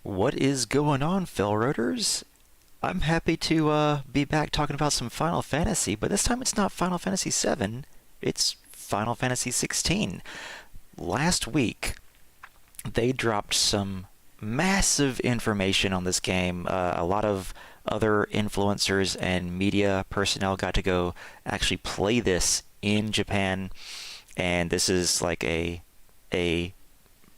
What is going on, Failroaders? I'm happy to be back talking about some Final Fantasy, but this time it's not Final Fantasy VII, it's Final Fantasy XVI. Last week, they dropped some massive information on this game. A lot of other influencers and media personnel got to go actually play this in Japan, and this is like a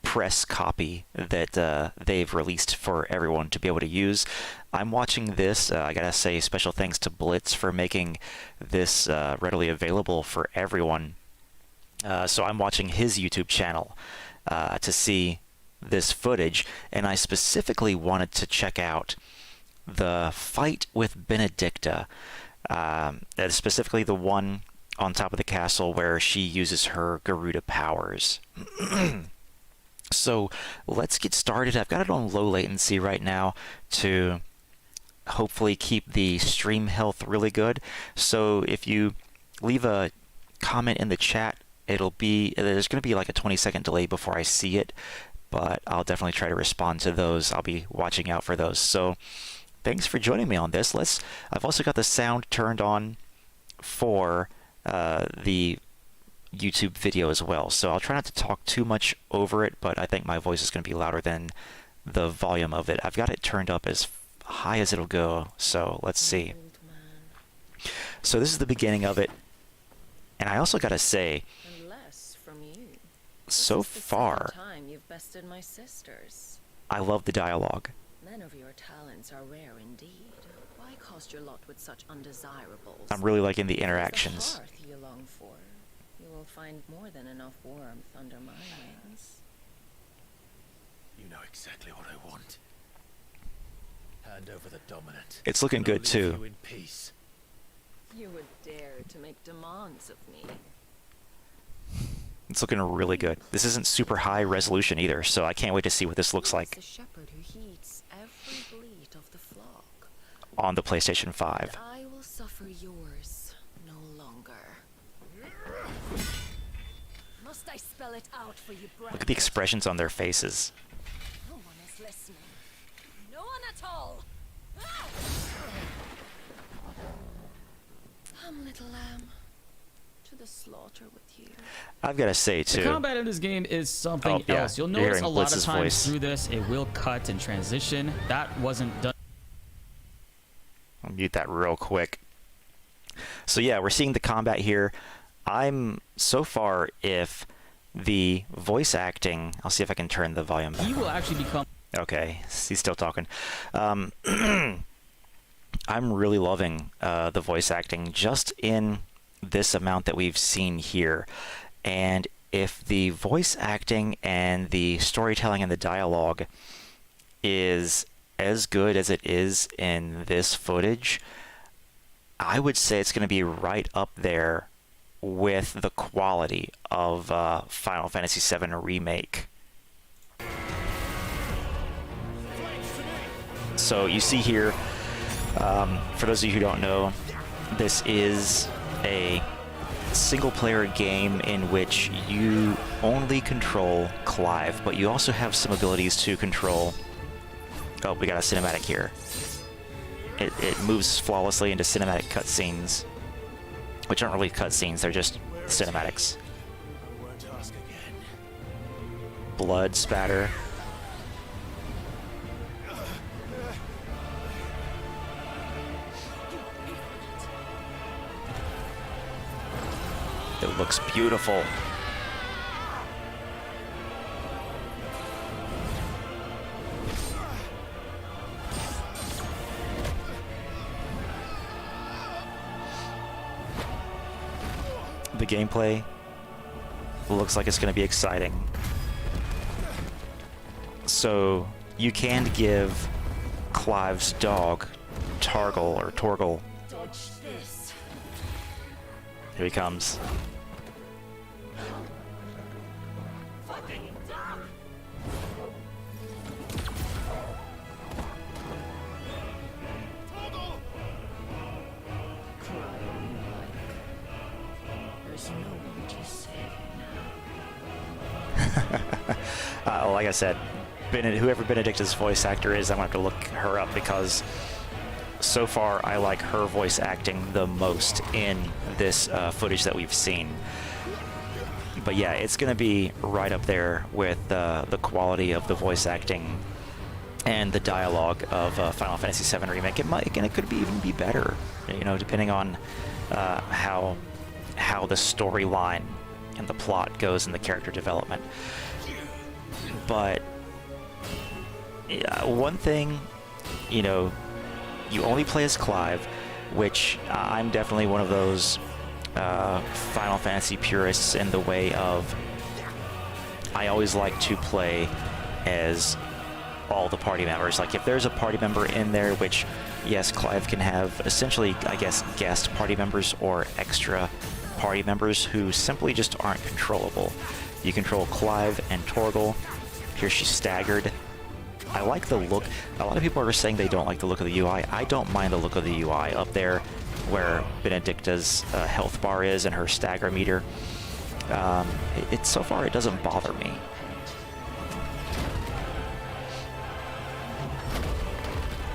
press copy that they've released for everyone to be able to use. I'm watching this. I gotta say special thanks to Blitz for making this readily available for everyone. So I'm watching his YouTube channel to see this footage, and I specifically wanted to check out the fight with Benedikta, specifically the one on top of the castle where she uses her Garuda powers. So let's get started. I've got it on low latency right now to hopefully keep the stream health really good. So if you leave a comment in the chat, there's going to be like a 20-second delay before I see it, but I'll definitely try to respond to those. I'll be watching out for those. So thanks for joining me on this. I've also got the sound turned on for the YouTube video as well, so I'll try not to talk too much over it, but I think my voice is going to be louder than the volume of it. I've got it turned up as high as it'll go, so let's see. So this is the beginning of it, and I also got to say, so far, you've bested my sisters. I love the dialogue. Men of your talents are rare indeed. Why cost your lot with such undesirables? I'm really liking the interactions. The hearth you long for. You will find more than enough warmth under my wings. You know exactly what I want. Hand over the dominant. It's looking good too. You in peace. You would dare to make demands of me. It's looking really good. This isn't super high resolution either, so I can't wait to see what this looks like The shepherd who heeds every bleat of the flock. on the PlayStation 5. And I will suffer yours no longer. Must I spell it out for you, Look at the expressions on their faces. No one is listening. No one at all. Come, little lamb, to the slaughter with you. I've got to say The too. combat in this game is something yeah, else. You'll you're notice hearing a lot Blitz's of times voice. through this, it will cut and transition. That wasn't done. I'll mute that real quick. So yeah, we're seeing the combat here. I'm so far, if the voice acting, I'll see if I can turn the volume back. He will actually become. Okay, he's still talking. I'm really loving the voice acting just in this amount that we've seen here. And if the voice acting and the storytelling and the dialogue is as good as it is in this footage, I would say it's going to be right up there with the quality of Final Fantasy VII Remake. So you see here, for those of you who don't know, this is a single-player game in which you only control Clive, but you also have some abilities to control... Oh, we got a cinematic here. It moves flawlessly into cinematic cutscenes, which aren't really cutscenes, they're just cinematics. Blood spatter. It looks beautiful. The gameplay looks like it's going to be exciting. So you can give Clive's dog, Torgal. Dodge this. Here he comes. There's no one to save Like I said, whoever Benedikta's voice actor is, I'm going to have to look her up because so far I like her voice acting the most in this footage that we've seen. But yeah, it's going to be right up there with the quality of the voice acting and the dialogue of Final Fantasy VII Remake. It could even be better, you know, depending on how the storyline and the plot goes in the character development. But one thing, you know, you only play as Clive, which I'm definitely one of those Final Fantasy purists in the way of I always like to play as all the party members. Like if there's a party member in there, which yes, Clive can have essentially, I guess, guest party members or extra party members who simply just aren't controllable. You control Clive and Torgal. Here she's staggered. I like the look. A lot of people are saying they don't like the look of the UI. I don't mind the look of the UI up there where Benedikta's health bar is and her stagger meter. So far it doesn't bother me.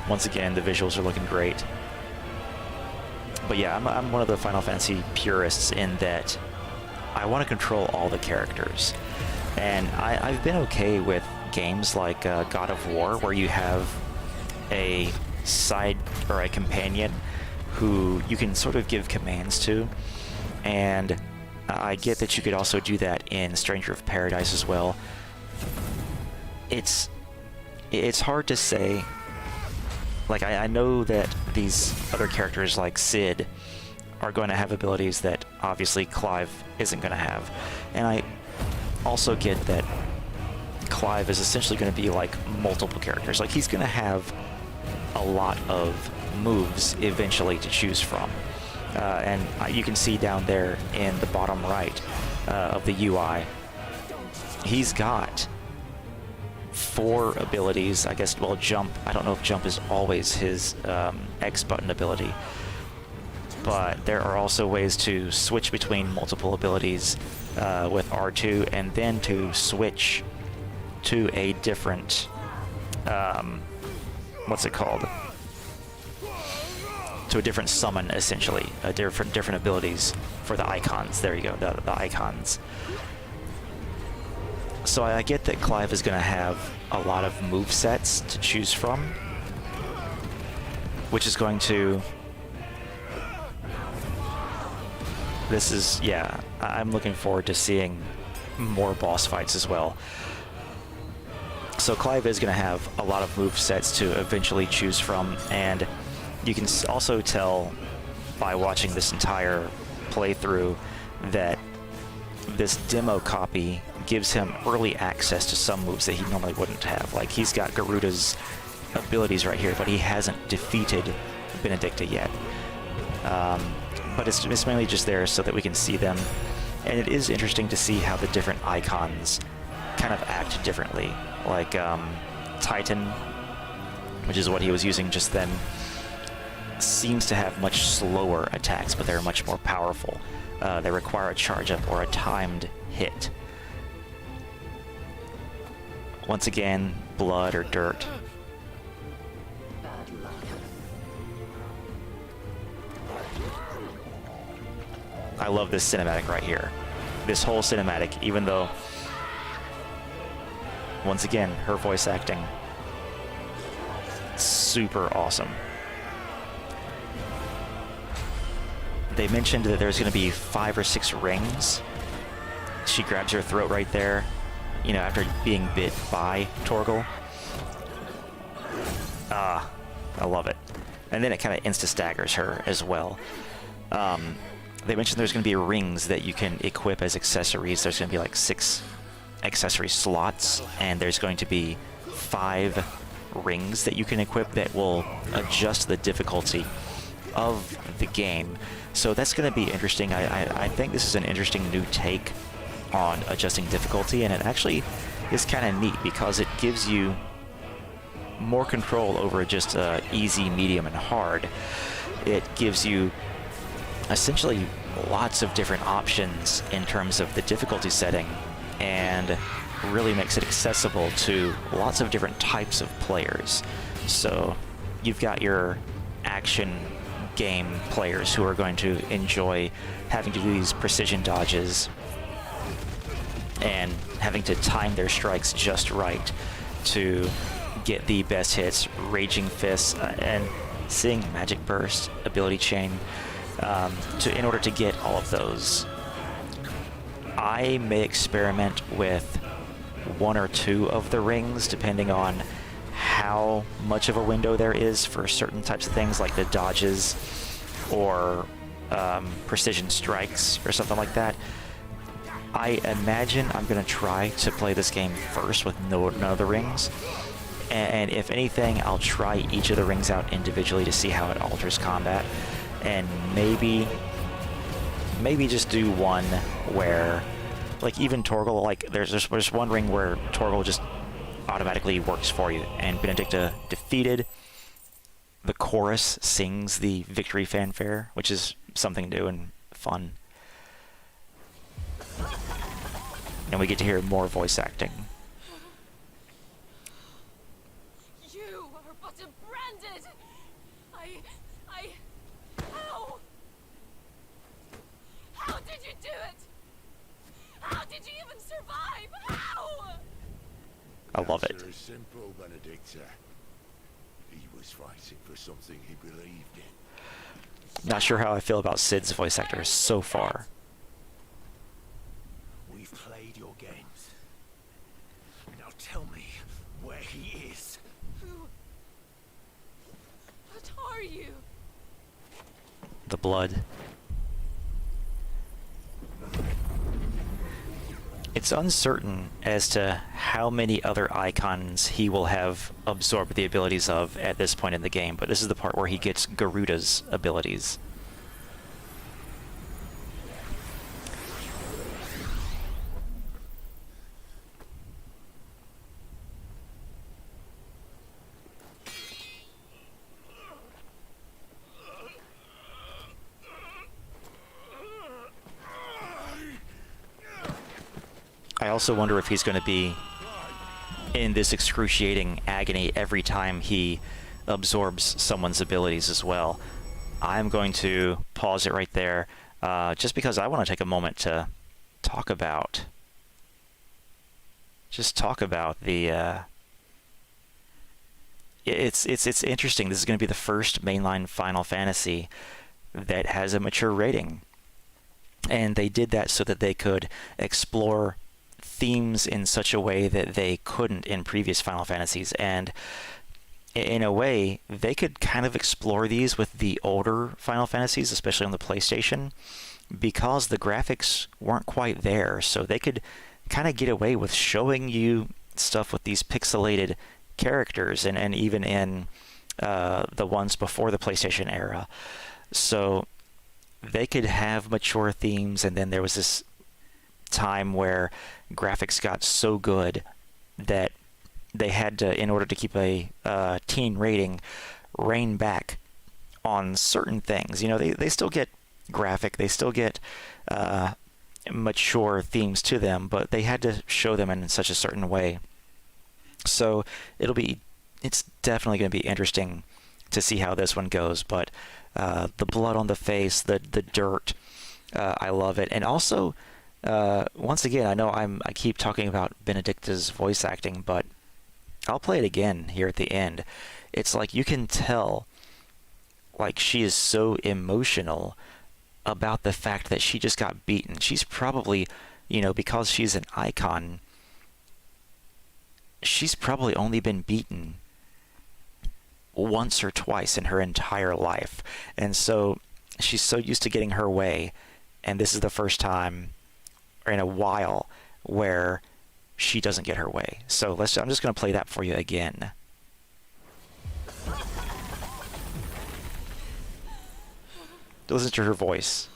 Once again, the visuals are looking great. But yeah, I'm one of the Final Fantasy purists in that I want to control all the characters. And I've been okay with games like God of War, where you have a side or a companion who you can sort of give commands to. And I get that you could also do that in Stranger of Paradise as well. It's hard to say. Like, I know that these other characters like Cid are going to have abilities that obviously Clive isn't going to have. And I also get that Clive is essentially going to be like multiple characters. Like, he's going to have a lot of moves eventually to choose from. And you can see down there in the bottom right of the UI, he's got 4 abilities. I guess, well, jump. I don't know if jump is always his X button ability. But there are also ways to switch between multiple abilities with R2 and then to switch to a different, what's it called? To a different summon, essentially. Different abilities for the icons. There you go, the icons. So I get that Clive is going to have a lot of move sets to choose from, which is going to... This is, yeah, I'm looking forward to seeing more boss fights as well. So Clive is going to have a lot of move sets to eventually choose from, and you can also tell by watching this entire playthrough that this demo copy gives him early access to some moves that he normally wouldn't have. Like, he's got Garuda's abilities right here, but he hasn't defeated Benedikta yet. But it's mainly just there so that we can see them. And it is interesting to see how the different icons kind of act differently. Like Titan, which is what he was using just then, seems to have much slower attacks, but they're much more powerful. They require a charge up or a timed hit. Once again, blood or dirt. I love this cinematic right here. This whole cinematic, even though, once again, her voice acting, super awesome. They mentioned that there's going to be 5 or 6 rings. She grabs her throat right there, you know, after being bit by Torgal. I love it. And then it kind of insta-staggers her as well. They mentioned there's going to be rings that you can equip as accessories. There's going to be like 6 accessory slots, and there's going to be 5 rings that you can equip that will adjust the difficulty of the game. So that's going to be interesting. I think this is an interesting new take on adjusting difficulty, and it actually is kind of neat because it gives you more control over just easy, medium, and hard. It gives you essentially lots of different options in terms of the difficulty setting, and really makes it accessible to lots of different types of players. So you've got your action game players who are going to enjoy having to do these precision dodges and having to time their strikes just right to get the best hits, raging fists, and seeing magic burst, ability chain, in order to get all of those. I may experiment with one or two of the rings depending on how much of a window there is for certain types of things like the dodges or precision strikes or something like that. I imagine I'm going to try to play this game first with none of the rings, and if anything, I'll try each of the rings out individually to see how it alters combat, and maybe just do one where, like, even Torgal, like there's one ring where Torgal just automatically works for you, and Benedikta defeated. The chorus sings the victory fanfare, which is something new and fun. And we get to hear more voice acting. You are but a branded. How? How did you do it? How did you even survive? How? I love it. Answer is simple, Benedikta. He was fighting for something he believed in. Not sure how I feel about Cid's voice actor so far. We've played your games. Now tell me where he is. Who? What are you? The blood. It's uncertain as to how many other icons he will have absorbed the abilities of at this point in the game, but this is the part where he gets Garuda's abilities. I also wonder if he's going to be in this excruciating agony every time he absorbs someone's abilities as well. I'm going to pause it right there, just because I want to take a moment to talk about the. It's interesting. This is going to be the first mainline Final Fantasy that has a mature rating, and they did that so that they could explore themes in such a way that they couldn't in previous Final Fantasies, and in a way they could kind of explore these with the older Final Fantasies, especially on the PlayStation, because the graphics weren't quite there, so they could kind of get away with showing you stuff with these pixelated characters, and even in the ones before the PlayStation era. So they could have mature themes, and then there was this time where graphics got so good that they had to, in order to keep a teen rating, rein back on certain things. You know, they still get graphic, they still get mature themes to them, but they had to show them in such a certain way. So it's definitely going to be interesting to see how this one goes. But the blood on the face, the dirt, I love it. And also, once again, I know I keep talking about Benedikta's voice acting, but I'll play it again here at the end. It's like you can tell, like, she is so emotional about the fact that she just got beaten. She's probably, because she's an icon, she's probably only been beaten once or twice in her entire life. And so she's so used to getting her way, and this is the first time in a while where she doesn't get her way. So I'm just going to play that for you again. Listen to her voice.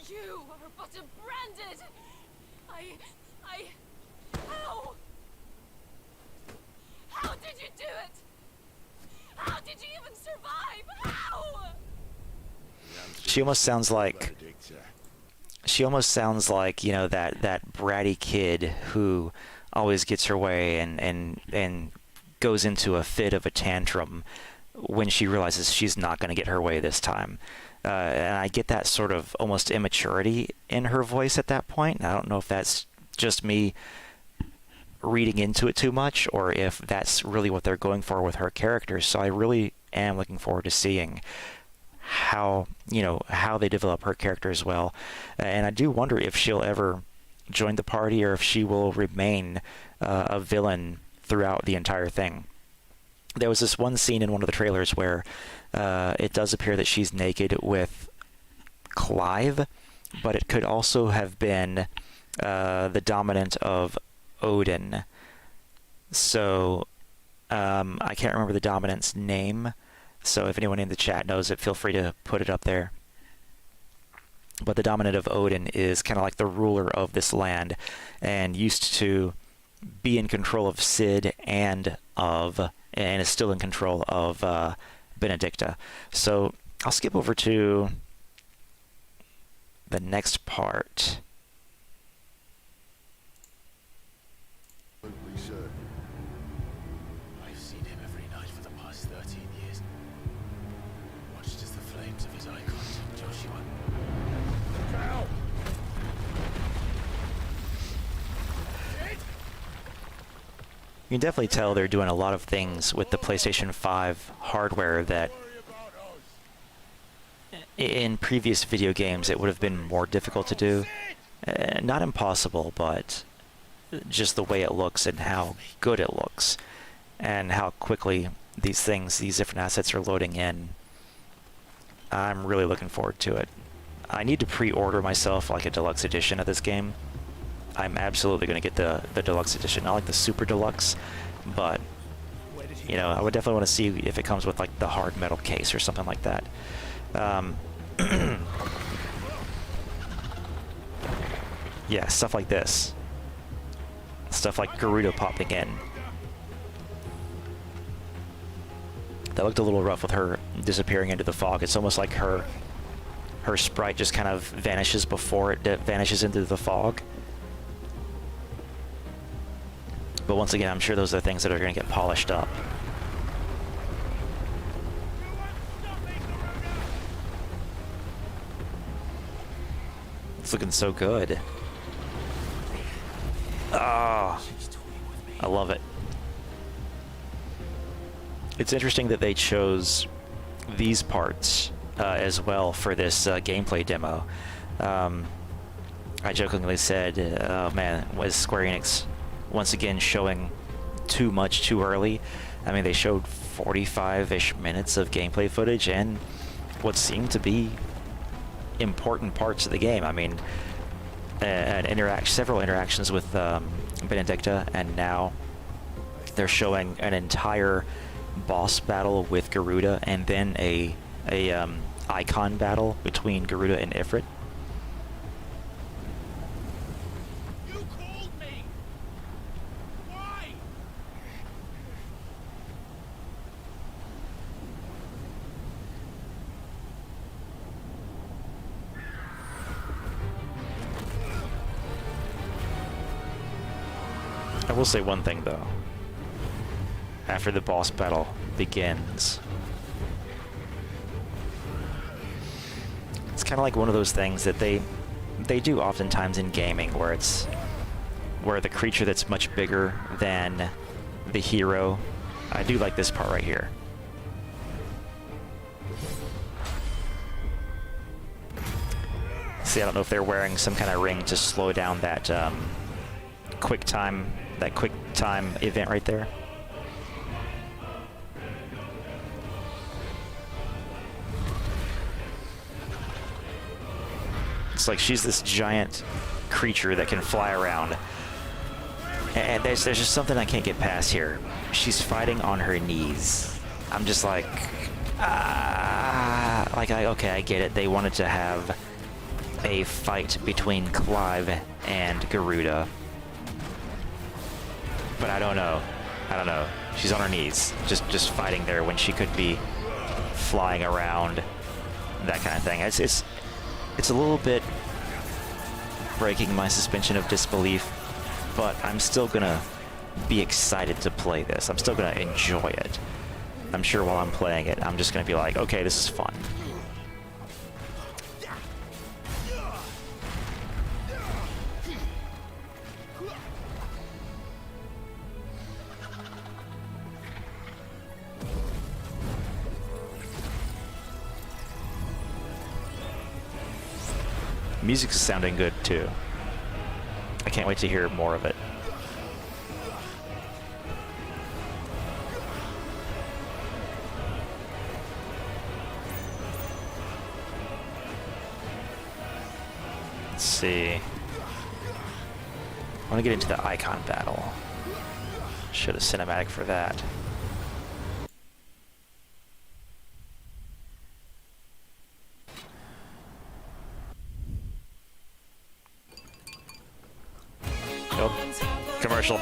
You are but a branded. How did you do it? How did you even survive? How? She almost sounds like she almost sounds like, you know, that bratty kid who always gets her way and goes into a fit of a tantrum when she realizes she's not going to get her way this time. And I get that sort of almost immaturity in her voice at that point. I don't know if that's just me reading into it too much or if that's really what they're going for with her character. So I really am looking forward to seeing how they develop her character as well. And I do wonder if she'll ever join the party or if she will remain a villain throughout the entire thing. There was this one scene in one of the trailers where it does appear that she's naked with Clive, but it could also have been the dominant of Odin. So I can't remember the dominant's name, so if anyone in the chat knows it, feel free to put it up there. But the dominant of Odin is kind of like the ruler of this land and used to be in control of Sid and is still in control of Benedikta. So I'll skip over to the next part. Absolutely certain. I've seen him every night for the past 13 years. Watched as the flames of his icon took Joshua. Cow! You can definitely tell they're doing a lot of things with the PlayStation 5 hardware that in previous video games it would have been more difficult to do. Not impossible, but just the way it looks and how good it looks and how quickly these different assets are loading in. I'm really looking forward to it. I need to pre-order myself like a deluxe edition of this game. I'm absolutely going to get the deluxe edition, not like the super deluxe, but you know, I would definitely want to see if it comes with like the hard metal case or something like that. Yeah, stuff like this. Stuff like Gerudo popping in. That looked a little rough with her disappearing into the fog. It's almost like her sprite just kind of vanishes before it vanishes into the fog. But once again, I'm sure those are things that are going to get polished up. It's looking so good. Oh, I love it. It's interesting that they chose these parts as well for this gameplay demo. I jokingly said, oh man, was Square Enix once again showing too much too early? I mean, they showed 45-ish minutes of gameplay footage and what seemed to be important parts of the game. I mean, several interactions with Benedikta, and now they're showing an entire boss battle with Garuda, and then a icon battle between Garuda and Ifrit. You called me! Why? I will say one thing though. After the boss battle begins, it's kind of like one of those things that they do oftentimes in gaming, where the creature that's much bigger than the hero. I do like this part right here. See, I don't know if they're wearing some kind of ring to slow down that quick time event right there. It's like she's this giant creature that can fly around. And there's just something I can't get past here. She's fighting on her knees. I'm just like, okay, I get it. They wanted to have a fight between Clive and Garuda. But I don't know. She's on her knees, just fighting there when she could be flying around, that kind of thing. It's a little bit breaking my suspension of disbelief, but I'm still gonna be excited to play this. I'm still gonna enjoy it. I'm sure while I'm playing it, I'm just gonna be like, okay, this is fun. Music's sounding good too. I can't wait to hear more of it. Let's see. I want to get into the icon battle. Should have cinematic for that. Oh, commercial.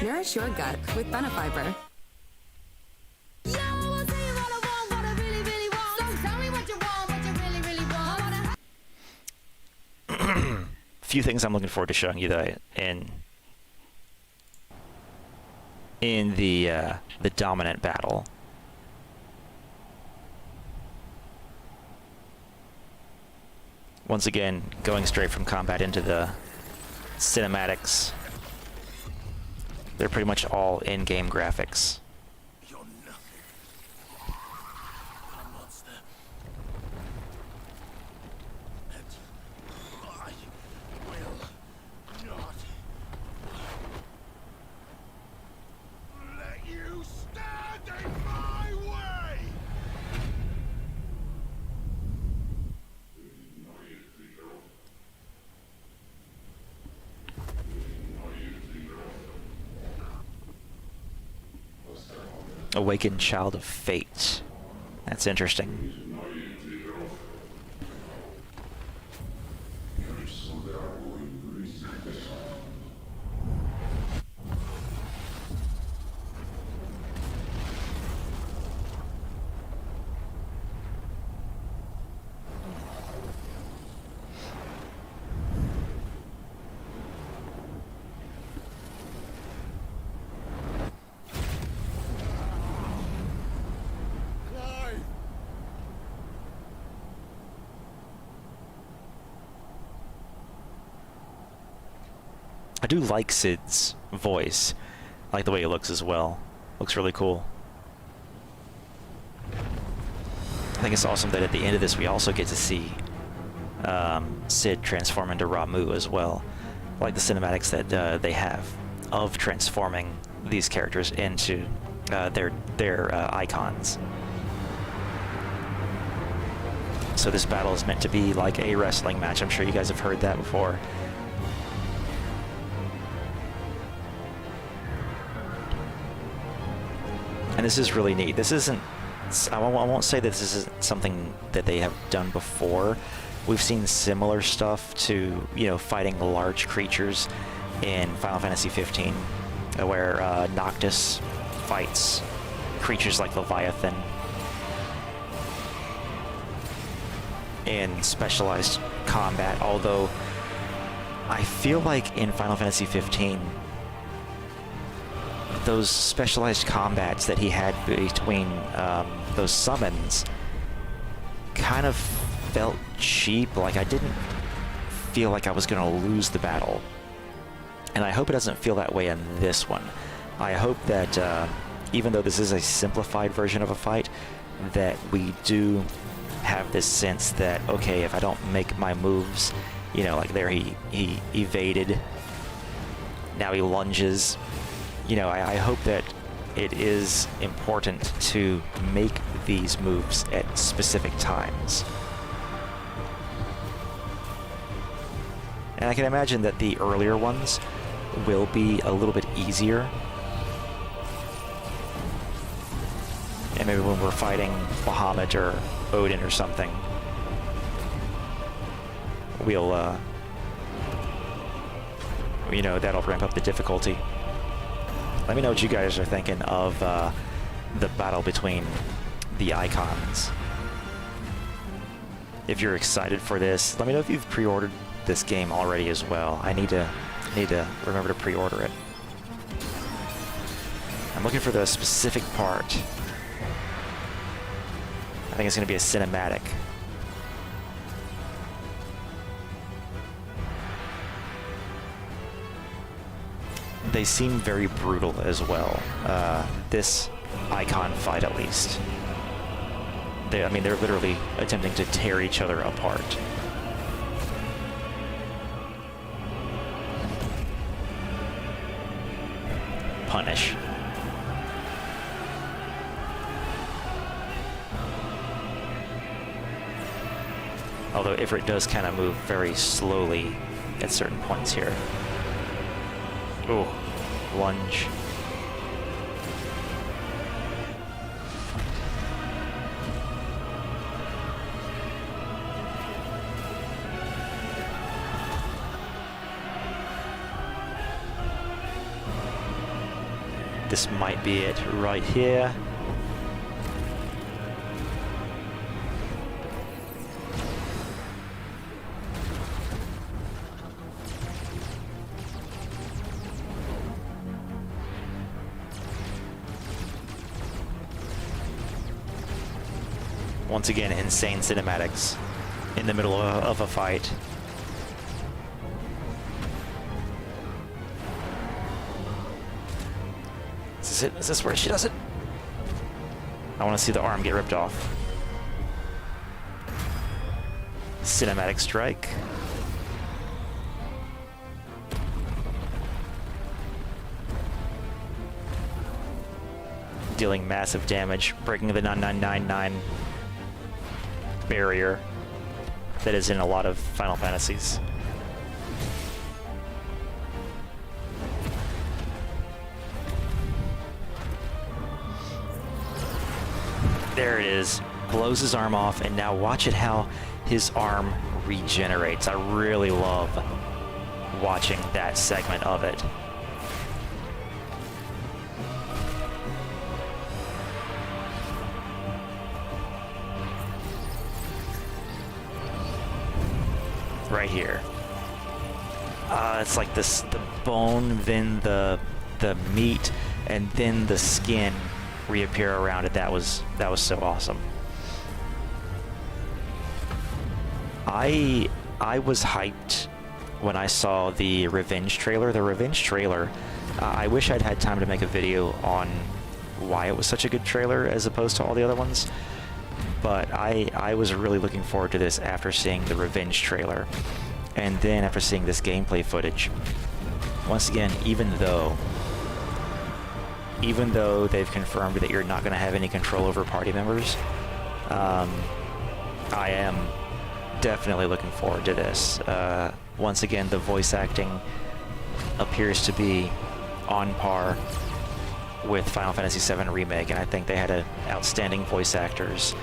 Nourish your gut with Benefiber. Few things I'm looking forward to showing you that in the dominant battle. Once again, going straight from combat into the cinematics. They're pretty much all in-game graphics. You're nothing. But a monster. And I will not let you stand in my way! Awakened Child of Fate. That's interesting. Clive! I do like Sid's voice. I like the way he looks as well. Looks really cool. I think it's awesome that at the end of this we also get to see Sid transform into Ramu as well. I like the cinematics that they have of transforming these characters into their icons. So this battle is meant to be like a wrestling match. I'm sure you guys have heard that before. And this is really neat. This isn't, I won't say that this isn't something that they have done before. We've seen similar stuff to, you know, fighting large creatures in Final Fantasy 15, where Noctis fights creatures like Leviathan in specialized combat, although I feel like in Final Fantasy 15, those specialized combats that he had between those summons kind of felt cheap. Like, I didn't feel like I was going to lose the battle. And I hope it doesn't feel that way in this one. I hope that even though this is a simplified version of a fight, that we do have this sense that, okay, if I don't make my moves, you know, like there he evaded, now he lunges. You know, I hope that it is important to make these moves at specific times. And I can imagine that the earlier ones will be a little bit easier. And maybe when we're fighting Bahamut or Odin or something, we'll, you know, that'll ramp up the difficulty. Let me know what you guys are thinking of the battle between the icons. If you're excited for this, let me know if you've pre-ordered this game already as well. I need to remember to pre-order it. I'm looking for the specific part. I think it's going to be a cinematic. They seem very brutal as well. This icon fight, at least. I mean, they're literally attempting to tear each other apart. Punish. Although Ifrit does kind of move very slowly at certain points here. Ooh, lunge. This might be it right here. Once again, insane cinematics in the middle of a fight. Is this it? Is this where she does it? I want to see the arm get ripped off. Cinematic strike. Dealing massive damage, breaking the 9999 barrier that is in a lot of Final Fantasies. There it is. Blows his arm off, and now watch it how his arm regenerates. I really love watching that segment of it. Right here. It's like this: the bone, then the meat, and then the skin reappear around it. That was so awesome. I was hyped when I saw the Revenge trailer. The Revenge trailer, I wish I'd had time to make a video on why it was such a good trailer as opposed to all the other ones. But I was really looking forward to this after seeing the Revenge trailer. And then after seeing this gameplay footage. Once again, even though they've confirmed that you're not going to have any control over party members, I am definitely looking forward to this. Once again, the voice acting appears to be on par with Final Fantasy VII Remake, and I think they had outstanding voice actors.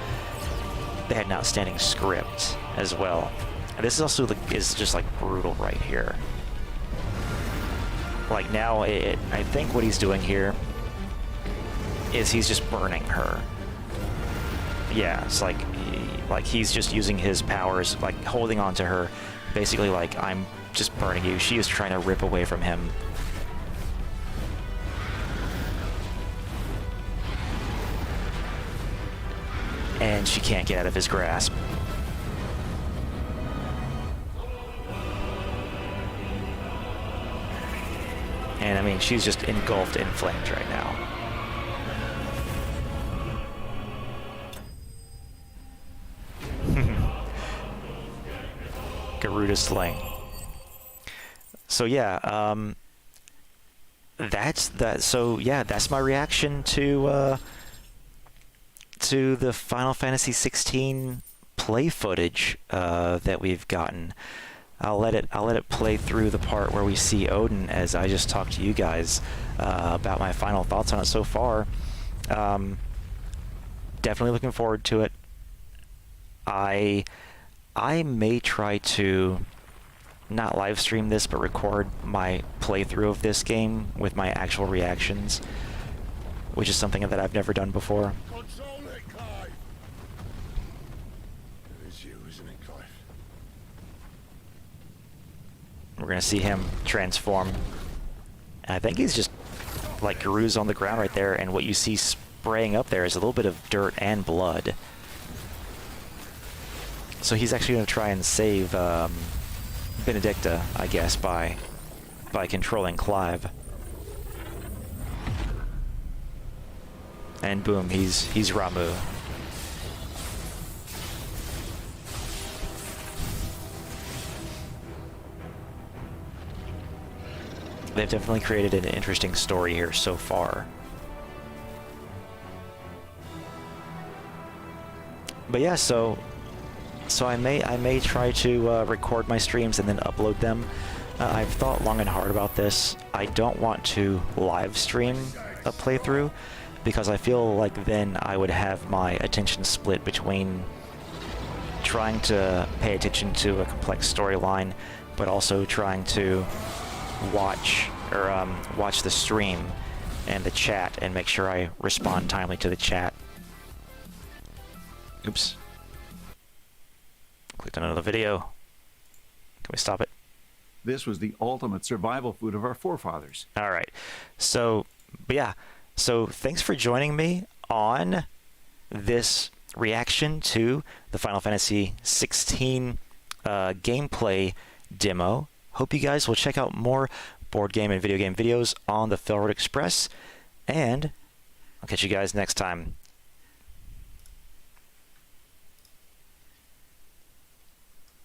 They had an outstanding script as well. And this is also is just like brutal right here. Like now, I think what he's doing here is he's just burning her. Yeah, it's like he's just using his powers, like holding on to her, basically like, I'm just burning you. She is trying to rip away from him. And she can't get out of his grasp. And I mean, she's just engulfed in flames right now. Garuda sling. So yeah, that's that. So yeah, that's my reaction to the Final Fantasy 16 play footage that we've gotten. I'll let it play through the part where we see Odin as I just talked to you guys about my final thoughts on it so far. Definitely looking forward to it. I may try to not live stream this, but record my playthrough of this game with my actual reactions, which is something that I've never done before. Control it, Clive! It is you, isn't it, Clive? We're going to see him transform. And I think he's just like Garu's on the ground right there, and what you see spraying up there is a little bit of dirt and blood. So he's actually going to try and save Benedikta, I guess, by controlling Clive. And boom, he's Ramu. They've definitely created an interesting story here so far. But yeah, so I may try to record my streams and then upload them. I've thought long and hard about this. I don't want to live stream a playthrough because I feel like then I would have my attention split between trying to pay attention to a complex storyline, but also trying to watch the stream and the chat and make sure I respond timely to the chat. Oops. Clicked on another video. Can we stop it? This was the ultimate survival food of our forefathers. All right. So, but yeah. So thanks for joining me on this reaction to the Final Fantasy 16 gameplay demo. Hope you guys will check out more board game and video game videos on the FailroadExpress, and I'll catch you guys next time.